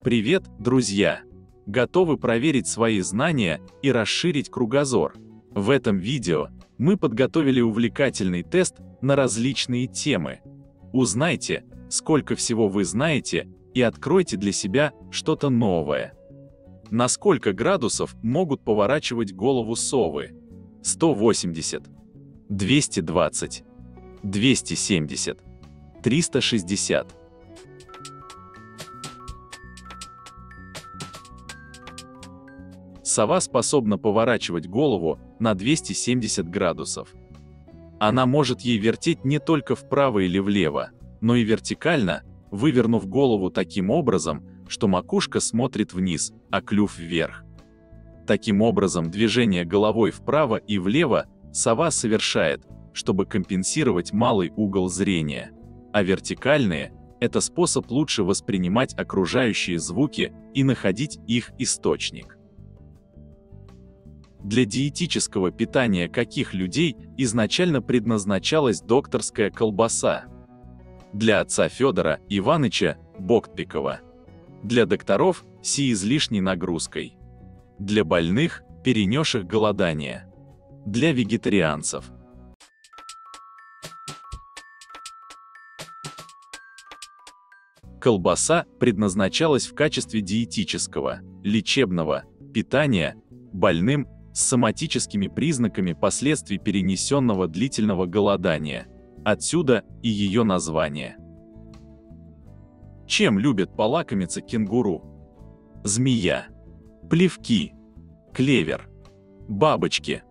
Привет, друзья! Готовы проверить свои знания и расширить кругозор? В этом видео мы подготовили увлекательный тест на различные темы. Узнайте, сколько всего вы знаете, и откройте для себя что-то новое. На сколько градусов могут поворачивать голову совы? 180, 220, 270, 360. Сова способна поворачивать голову на 270 градусов. Она может ей вертеть не только вправо или влево, но и вертикально, вывернув голову таким образом, что макушка смотрит вниз, а клюв вверх. Таким образом, движение головой вправо и влево сова совершает, чтобы компенсировать малый угол зрения, а вертикальные – это способ лучше воспринимать окружающие звуки и находить их источник. Для диетического питания каких людей изначально предназначалась докторская колбаса? Для отца Федора Иваныча Боктикова. Для докторов с излишней нагрузкой. Для больных, перенесших голодание. Для вегетарианцев. Колбаса предназначалась в качестве диетического, лечебного питания больным с соматическими признаками последствий перенесенного длительного голодания. Отсюда и ее название. Чем любят полакомиться кенгуру? Змея, плевки, клевер, бабочки.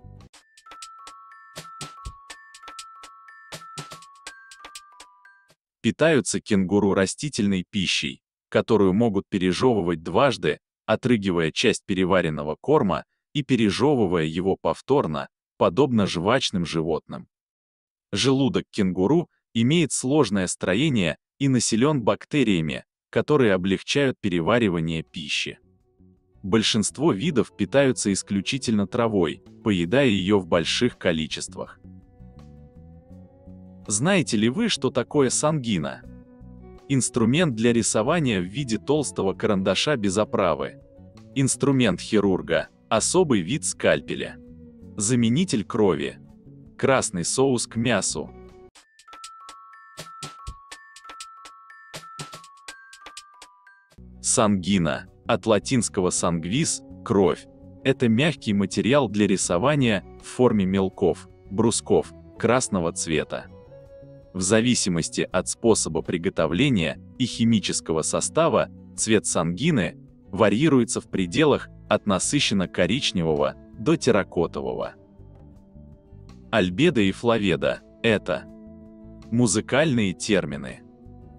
Питаются кенгуру растительной пищей, которую могут пережевывать дважды, отрыгивая часть переваренного корма и пережевывая его повторно, подобно жвачным животным. Желудок кенгуру имеет сложное строение и населен бактериями, которые облегчают переваривание пищи. Большинство видов питаются исключительно травой, поедая ее в больших количествах. Знаете ли вы, что такое сангина? Инструмент для рисования в виде толстого карандаша без оправы. Инструмент хирурга. Особый вид скальпеля. Заменитель крови. Красный соус к мясу. Сангина, от латинского sanguis – кровь. Это мягкий материал для рисования в форме мелков, брусков, красного цвета. В зависимости от способа приготовления и химического состава, цвет сангины варьируется в пределах от насыщенно-коричневого до терракотового. Альбедо и флаведо – это музыкальные термины,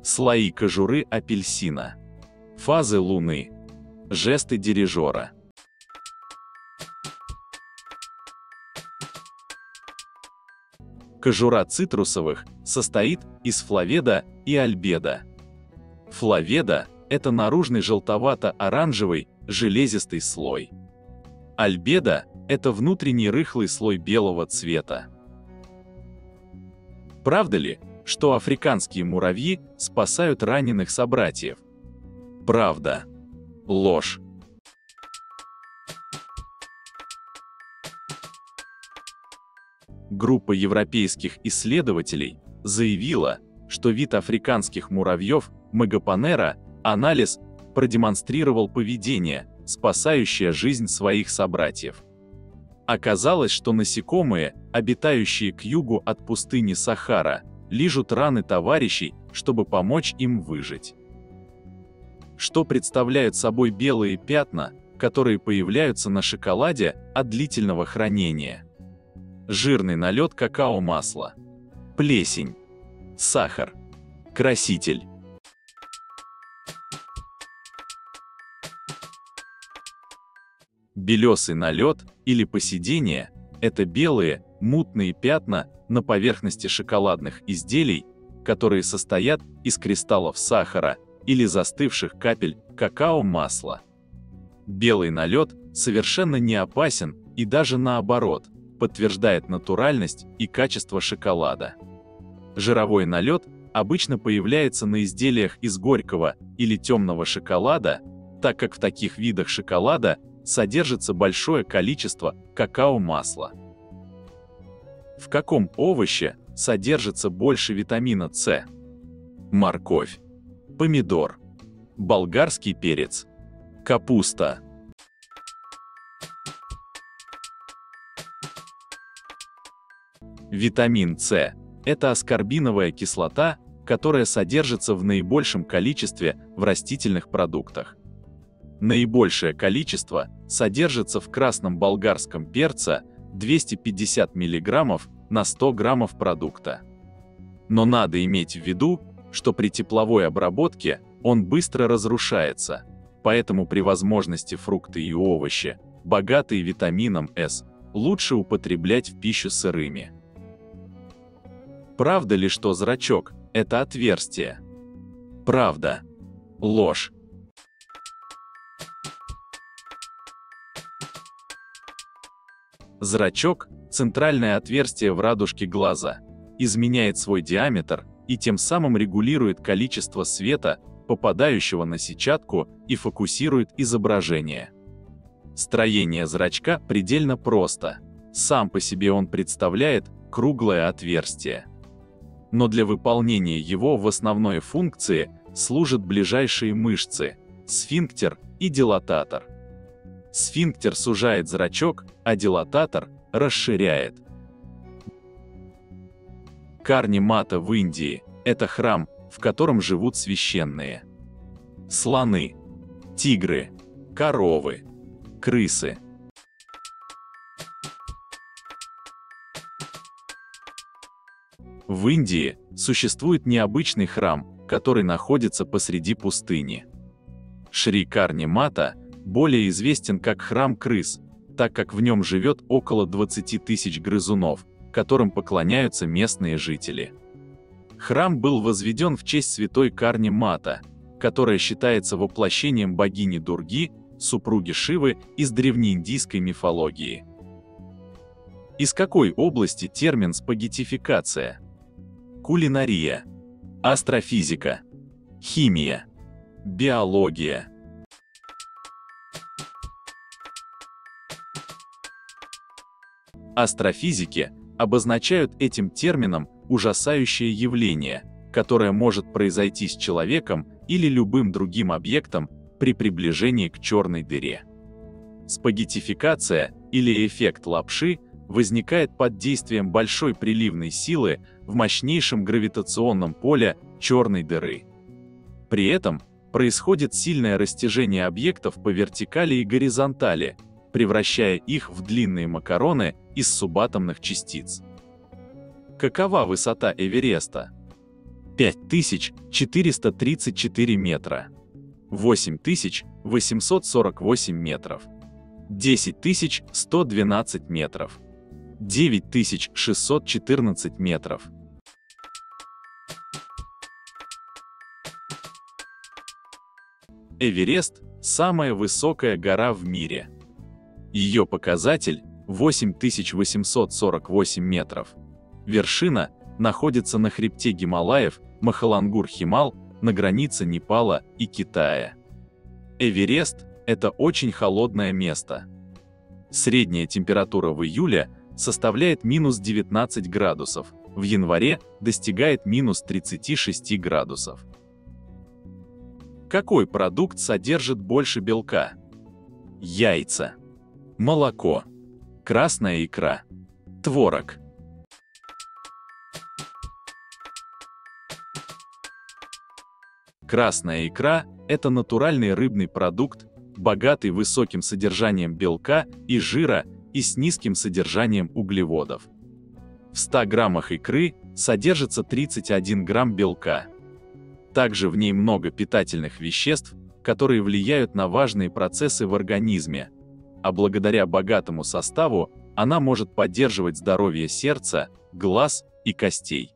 слои кожуры апельсина, фазы Луны, жесты дирижера. Кожура цитрусовых состоит из флаведа и альбедо. Флаведа – это наружный желтовато-оранжевый, железистый слой. Альбедо – это внутренний рыхлый слой белого цвета. Правда ли, что африканские муравьи спасают раненых собратьев? Правда. Ложь. Группа европейских исследователей заявила, что вид африканских муравьев Мегапанера анализ продемонстрировал поведение, спасающее жизнь своих собратьев. Оказалось, что насекомые, обитающие к югу от пустыни Сахара, лижут раны товарищей, чтобы помочь им выжить. Что представляют собой белые пятна, которые появляются на шоколаде от длительного хранения? Жирный налет какао-масла, плесень, сахар, краситель. Белесый налет или поседение – это белые, мутные пятна на поверхности шоколадных изделий, которые состоят из кристаллов сахара или застывших капель какао-масла. Белый налет совершенно не опасен и даже наоборот, подтверждает натуральность и качество шоколада. Жировой налет обычно появляется на изделиях из горького или темного шоколада, так как в таких видах шоколада содержится большое количество какао-масла. В каком овоще содержится больше витамина С? Морковь, помидор, болгарский перец, капуста. Витамин С – это аскорбиновая кислота, которая содержится в наибольшем количестве в растительных продуктах. Наибольшее количество содержится в красном болгарском перце 250 мг на 100 граммов продукта. Но надо иметь в виду, что при тепловой обработке он быстро разрушается, поэтому при возможности фрукты и овощи, богатые витамином С, лучше употреблять в пищу сырыми. Правда ли, что зрачок – это отверстие? Правда. Ложь. Зрачок – центральное отверстие в радужке глаза, изменяет свой диаметр и тем самым регулирует количество света, попадающего на сетчатку, и фокусирует изображение. Строение зрачка предельно просто. Сам по себе он представляет круглое отверстие. Но для выполнения его в основной функции служат ближайшие мышцы – сфинктер и дилататор. Сфинктер сужает зрачок, а дилататор расширяет. Карни-мата в Индии – это храм, в котором живут священные. Слоны, тигры, коровы, крысы. В Индии существует необычный храм, который находится посреди пустыни. Шри Карни-мата более известен как храм крыс, так как в нем живет около 20 тысяч грызунов, которым поклоняются местные жители. Храм был возведен в честь святой Карни-мата, которая считается воплощением богини Дурги, супруги Шивы из древнеиндийской мифологии. Из какой области термин спагеттификация? Кулинария, астрофизика, химия, биология. Астрофизики обозначают этим термином ужасающее явление, которое может произойти с человеком или любым другим объектом при приближении к черной дыре. Спагеттификация или эффект лапши возникает под действием большой приливной силы в мощнейшем гравитационном поле черной дыры. При этом происходит сильное растяжение объектов по вертикали и горизонтали, превращая их в длинные макароны из субатомных частиц. Какова высота Эвереста? 5434 метра, 8848 метров, 10112 метров, 9614 метров. Эверест – самая высокая гора в мире. Ее показатель – 8848 метров. Вершина находится на хребте Гималаев, Махалангур-Химал, на границе Непала и Китая. Эверест – это очень холодное место. Средняя температура в июле составляет минус 19 градусов, в январе достигает минус 36 градусов. Какой продукт содержит больше белка? Яйца, молоко, красная икра, творог. Красная икра – это натуральный рыбный продукт, богатый высоким содержанием белка и жира и с низким содержанием углеводов. В 100 граммах икры содержится 31 грамм белка. Также в ней много питательных веществ, которые влияют на важные процессы в организме, а благодаря богатому составу она может поддерживать здоровье сердца, глаз и костей.